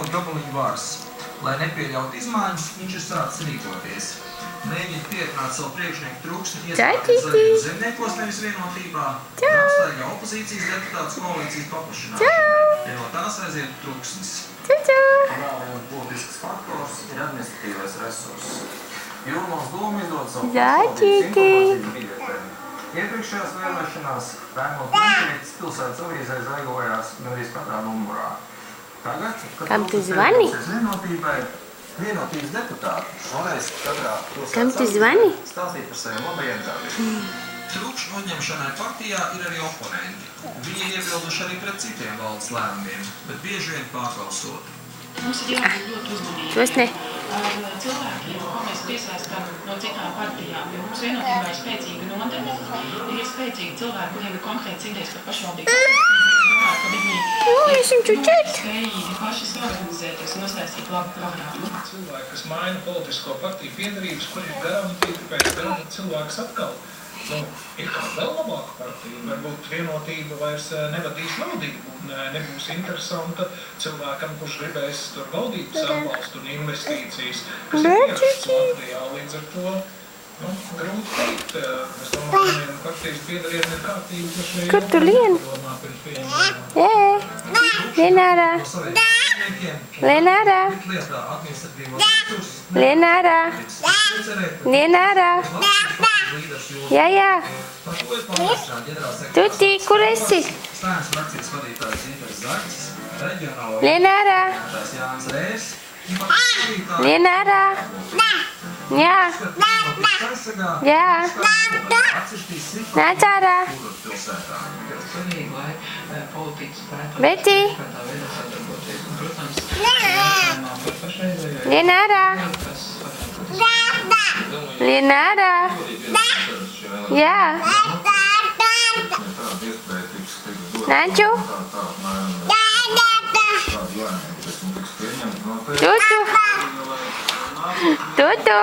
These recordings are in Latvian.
Gabaliņu vārs. Lai nepieļautu izmaiņas, viņš ir sācis rīkoties. Mēģina pietināt savu priekšnieku trūksni, iespējams zaļiem zemniekos, nevis vienotībā, un apstaigā opozīcijas deputātus koalīcijas paplašināšanu, jo no tās aiziet trūksnis. Vēl viens būtisks faktors ir administratīvais resurss. Jūrmālas doma izdod savu pašvaldības informācijas biļetēm. Iepriekšējās vēlēšanās Raimons Miņķītis pilsētas avīzē zaigojās gandrīz katrā numurā. Tagad, Kam tu zvani? Vienotības deputāti varēs katrā Kam tu zvani? stāstīt par saviem labajiem darbiem. Trūkšņu atņemšanai partijā ir arī oponenti. Viņi iebilduši arī pret citiem valdes lēmumiem, bet bieži vien pārklausot. Mums ir jābūt ļoti uzmanīgi Tos ne. ar cilvēkiem, ko mēs piesaistām no citām partijām. Jo mums vienotībā ir spēcīga nodeļa, ir spēcīgi cilvēki, kuriem ir konkrēts idejas par pašvaldību. Esam čučēt. Spējīgi paši organizēties un uztaisīt labu programmu. Cilvēki, kas maina politisko partiju piedarības, kur ir garantīti pēc tam cilvēks atkal. Ir kāda vēl labāka partija, varbūt vienotība vairs nevadīs valdību un nebūs interesanta cilvēkam, kurš gribēs tur valdības atbalstu un investīcijas, kas ir ierakstas Latvijā. Līdz ar to, grūti teikt, es domāju, ka partijas piedariem ir kārtīgi, Kur tu lien? Lien ārā. Lien ārā. Lien ārā. Lien ārā. Jā. Tuti, kur esi? Lien ārā. Lien ārā. Jā. Nāc ārā. Beti. Lien ārā. Lien ārā. Jā. Nāču. Tutu. Tutu.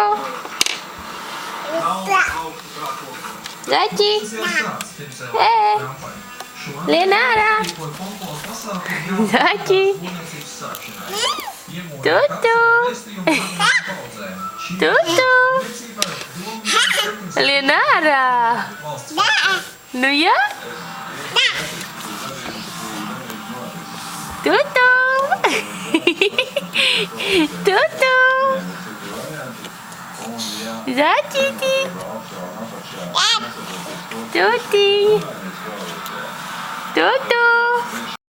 Zaķi. Lien ārā. Zaķi. Tutu. Tutu. Lien ārā. Nu jā? Tutu. Tutu. Zaķīti. Tuti. Tutu.